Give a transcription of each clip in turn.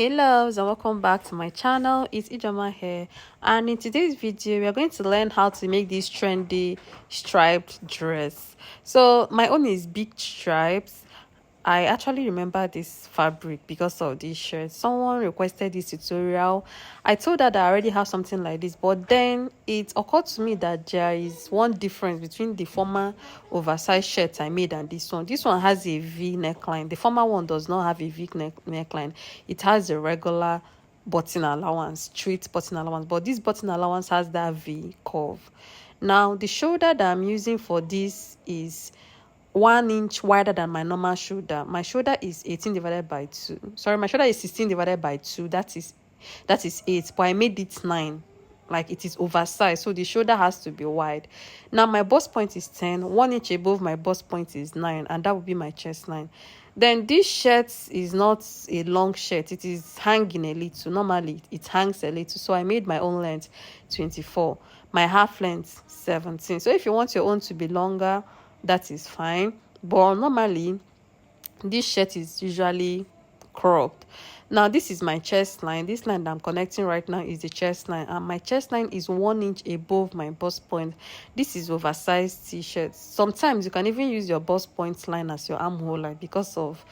Hey loves, and welcome back to my channel. It's Ijoma here, and in today's video we are going to learn how to make this trendy striped dress. So my own is big stripes. I actually remember this fabric because of this shirt. Someone requested this tutorial. I told her that I already have something like this, but then it occurred to me that there is one difference between the former oversized shirt I made and this one. This one has a V neckline. The former one does not have a neckline. It has a regular button allowance, straight button allowance, but this button allowance has that V curve. Now the shoulder that I'm using for this is 1 inch wider than my normal shoulder. My shoulder is 18 divided by 2. Sorry, my shoulder is 16 divided by 2. That is 8, but I made it 9. Like, it is oversized, so the shoulder has to be wide. Now my bust point is 10. 1 inch above my bust point is 9, and that would be my chest line. Then this shirt is not a long shirt. It is hanging a little. Normally it hangs a little, so I made my own length 24, my half length 17. So if you want your own to be longer, that is fine, but normally this shirt is usually cropped. Now this is my chest line. This line that I'm connecting right now is the chest line, and my chest line is 1 inch above my bust point. This is oversized t-shirt. Sometimes you can even use your bust point line as your armhole line because of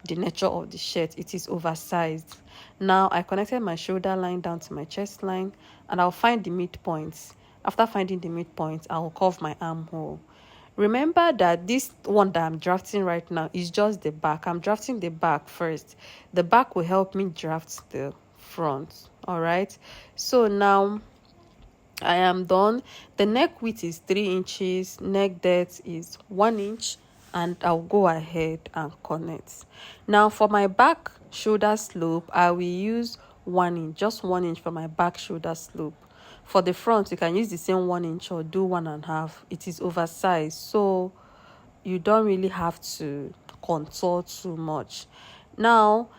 the nature of the shirt. It is oversized. Now I connected my shoulder line down to my chest line, and I'll find the midpoints. After finding the midpoint, I'll curve my armhole. Remember that this one that I'm drafting right now is just the back. I'm drafting the back first. The back will help me draft the front. All right, so now I am done. The neck width is 3 inches, neck depth is 1 inch, and I'll go ahead and connect. Now for my back shoulder slope, I will use 1 inch, just 1 inch for my back shoulder slope. For the front, you can use the same 1 inch or do 1.5. It is oversized, so you don't really have to contour too much. Now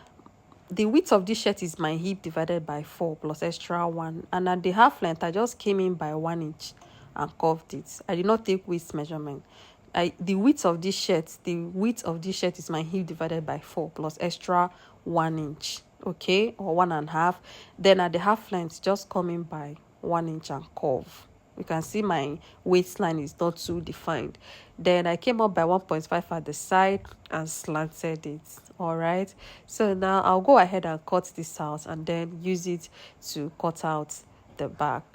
the width of this shirt is my hip divided by 4 plus extra 1, and at the half length I just came in by 1 inch and curved it. I did not take waist measurement. The width of this shirt is my hip divided by 4 plus extra 1 inch, okay, or 1.5. Then at the half length, just come in by 1 inch and curve. You can see my waistline is not too defined. Then I came up by 1.5 at the side and slanted it. All right, so now I'll go ahead and cut this out and then use it to cut out the back.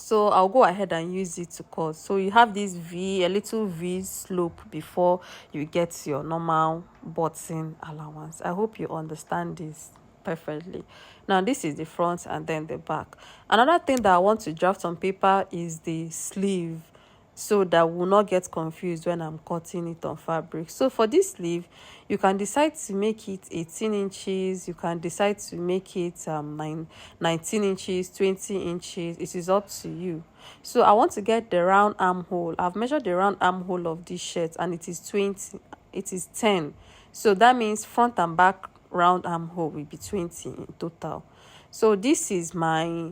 so I'll go ahead and use it to cut. So you have this V, a little V slope before you get your normal button allowance. I hope you understand this perfectly. Now this is the front and then the back. Another thing that I want to draft on paper is the sleeve, so that will not get confused when I'm cutting it on fabric. So for this sleeve, you can decide to make it 18 inches, you can decide to make it 19 inches, 20 inches. It is up to you. So I want to get the round armhole. I've measured the round armhole of this shirt and it is 20, it is 10. So that means front and back round armhole will be 20 in total. So this is my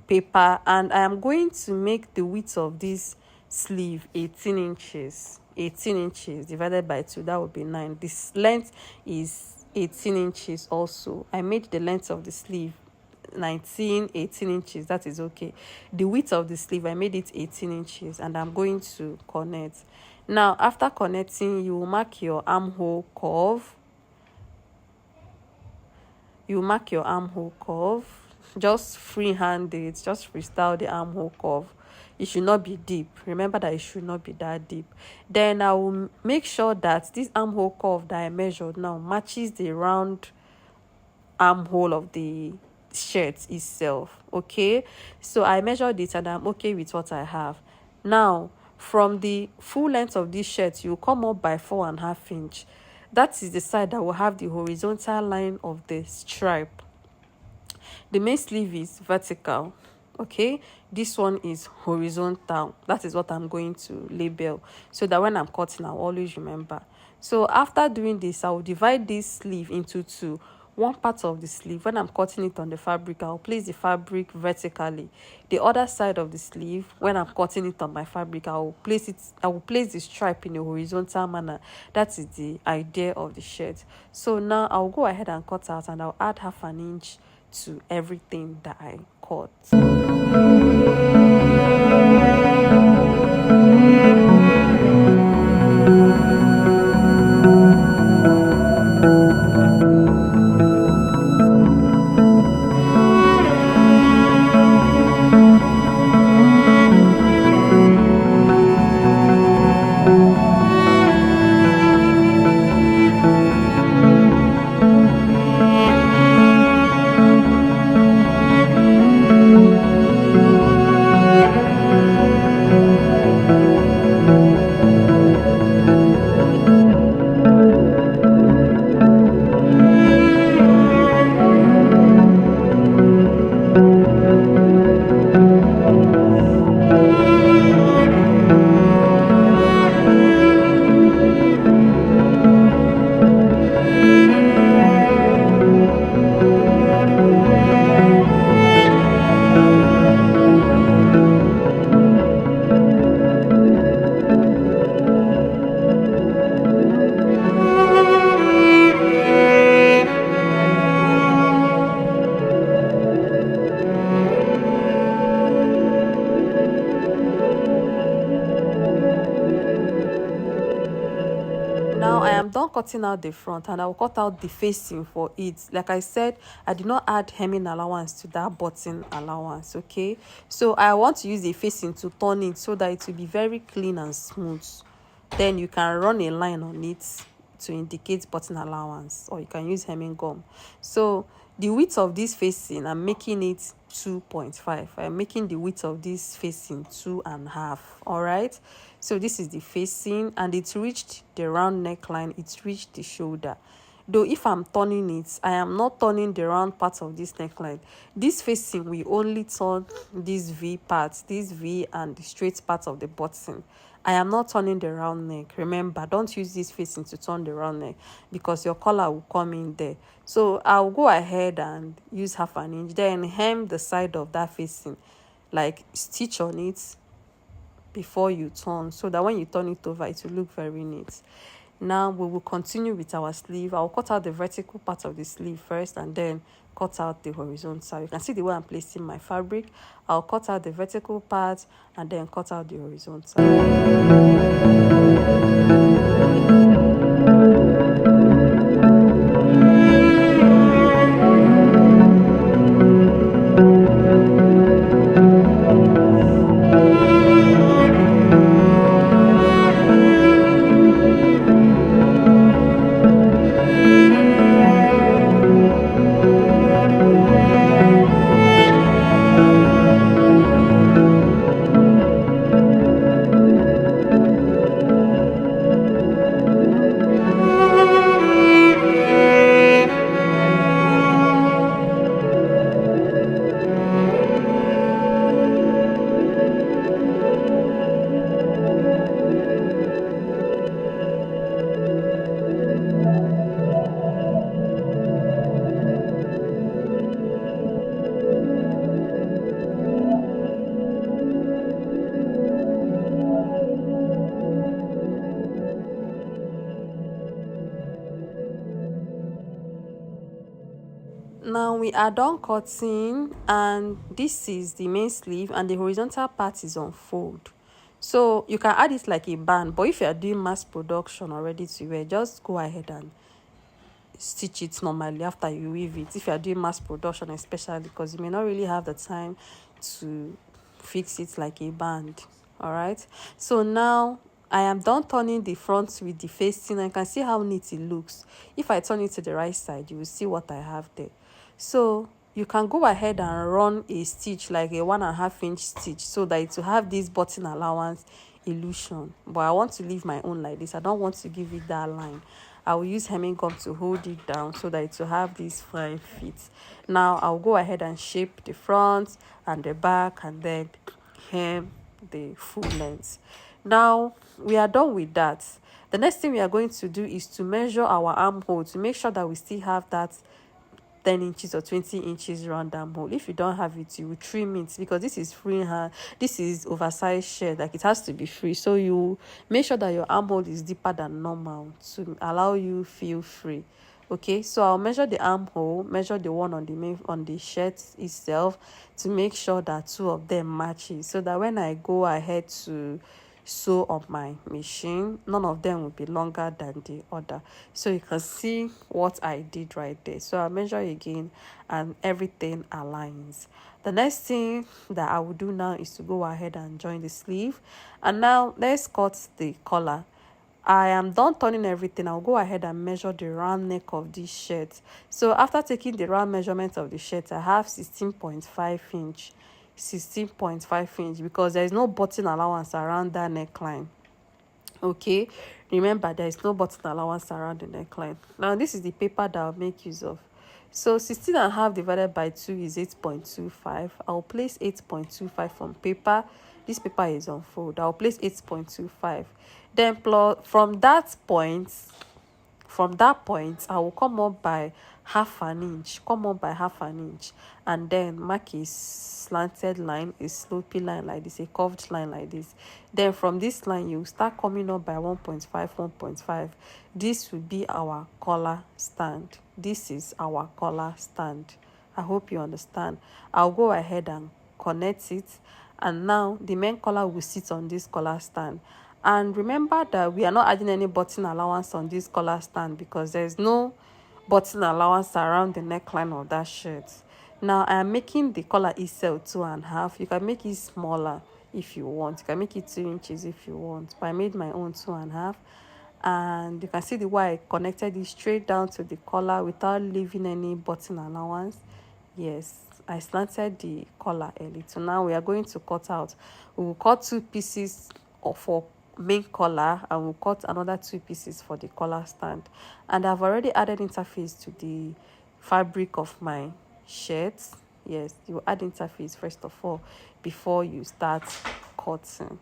paper, and I am going to make the width of this sleeve 18 inches. 18 inches divided by 2, that would be 9. This length is 18 inches also. I made the length of the sleeve 18 inches. That is okay. The width of the sleeve, I made it 18 inches, and I'm going to connect. Now after connecting, you will mark your armhole curve. You mark your armhole curve. Just freehand it, just freestyle the armhole curve. It should not be deep. Remember that it should not be that deep. Then I will make sure that this armhole curve that I measured now matches the round armhole of the shirt itself. Okay, so I measured it and I'm okay with what I have. Now from the full length of this shirt, you come up by 4.5 inch. That is the side that will have the horizontal line of the stripe. The main sleeve is vertical. Okay, this one is horizontal. That is what I'm going to label, so that when I'm cutting, I'll always remember. So after doing this, I will divide this sleeve into two. One part of the sleeve, when I'm cutting it on the fabric, I'll place the fabric vertically. The other side of the sleeve, when I'm cutting it on my fabric, I will place the stripe in a horizontal manner. That is the idea of the shirt. So now I'll go ahead and cut out, and I'll add 1/2 inch to everything that I cut. Now I am done cutting out the front, and I will cut out the facing for it. Like I said, I did not add hemming allowance to that button allowance. Okay, so I want to use the facing to turn it so that it will be very clean and smooth. Then you can run a line on it to indicate button allowance, or you can use hemming gum. So the width of this facing, I'm making it 2.5. I'm making the width of this facing 2.5. All right, so this is the facing, and it reached the round neckline, it reached the shoulder. Though if I'm turning it, I am not turning the round part of this neckline. This facing will only turn this V part, this V and the straight part of the button. I am not turning the round neck. Remember, don't use this facing to turn the round neck, because your collar will come in there. So I'll go ahead and use 1/2 inch, then hem the side of that facing, like stitch on it before you turn, so that when you turn it over, it will look very neat. Now we will continue with our sleeve. I'll cut out the vertical part of the sleeve first, and then cut out the horizontal. You can see the way I'm placing my fabric. I'll cut out the vertical part and then cut out the horizontal. we are done cutting, and this is the main sleeve, and the horizontal part is on fold. So you can add it like a band, but if you are doing mass production or ready to wear, just go ahead and stitch it normally after you weave it. If you are doing mass production, especially, because you may not really have the time to fix it like a band. All right, so now I am done turning the front with the facing. I can see how neat it looks. If I turn it to the right side, you will see what I have there. So you can go ahead and run a stitch, like a 1.5 inch stitch, so that it will have this button allowance illusion. But I want to leave my own like this. I don't want to give it that line. I will use hemming gum to hold it down so that it will have this fine fit. Now I'll go ahead and shape the front and the back, and then hem the full length. Now we are done with that. The next thing we are going to do is to measure our armhole to make sure that we still have that 10 inches or 20 inches round armhole. If you don't have it, you will trim it, because this is free hand, this is oversized shirt, like it has to be free. So you make sure that your armhole is deeper than normal to allow you feel free. Okay, so I'll measure the armhole, measure the one on the shirt itself, to make sure that two of them matches, so that when I go ahead to sew on my machine, none of them will be longer than the other. So you can see what I did right there. So I'll measure again, and everything aligns. The next thing that I will do now is to go ahead and join the sleeve. And now let's cut the collar. I am done turning everything. I'll go ahead and measure the round neck of this shirt. So after taking the round measurement of the shirt, I have 16.5 inch. 16.5 inch, because there is no button allowance around that neckline. Okay, remember, there is no button allowance around the neckline. Now this is the paper that I'll make use of. So 16.5 divided by 2 is 8.25. I'll place 8.25 on paper. This paper is on fold. I'll place 8.25. Then from that point, I will come up by half an inch, and then mark a slanted line, a slopy line like this, a curved line like this. Then from this line, you start coming up by 1.5. This will be our collar stand. This is our collar stand. I hope you understand. I'll go ahead and connect it, and now the main collar will sit on this collar stand. And remember that we are not adding any button allowance on this collar stand, because there is no button allowance around the neckline of that shirt. Now I am making the collar itself 2.5. You can make it smaller if you want. You can make it 2 inches if you want. But I made my own 2.5. And you can see the way I connected it straight down to the collar without leaving any button allowance. Yes, I slanted the collar early. So now we are going to cut out. We will cut 2 pieces for main collar, and we'll cut another 2 pieces for the collar stand. And I've already added interface to the fabric of my shirt. Yes, you add interface first of all before you start cutting.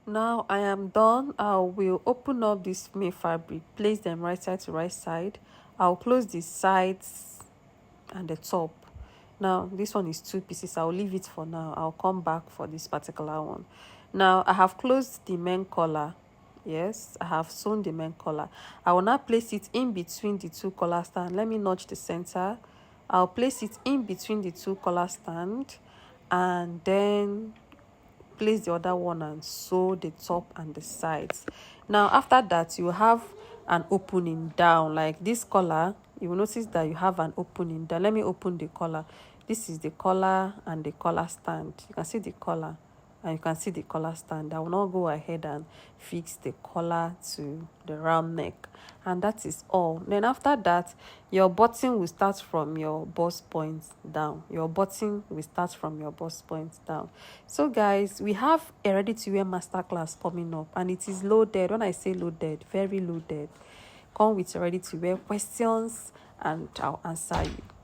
Now I am done. I will open up this main fabric, place them right side to right side. I'll close the sides and the top. Now this one is 2 pieces. I'll leave it for now. I'll come back for this particular one. Now I have closed the main collar. Yes, I have sewn the main collar. I will now place it in between the 2 collar stand. Let me notch the center. I'll place it in between the 2 collar stand, and then place the other one and sew the top and the sides. Now after that, you have an opening down like this collar. You will notice that you have an opening down. Let me open the collar. This is the collar and the collar stand. You can see the collar and you can see the collar stand. I will not go ahead and fix the collar to the round neck, and that is all. Then after that, your button will start from your bust point down. Your button will start from your bust point down. So guys, we have a ready to wear masterclass coming up, and it is loaded. When I say loaded, very loaded. Come with ready to wear questions and I'll answer you.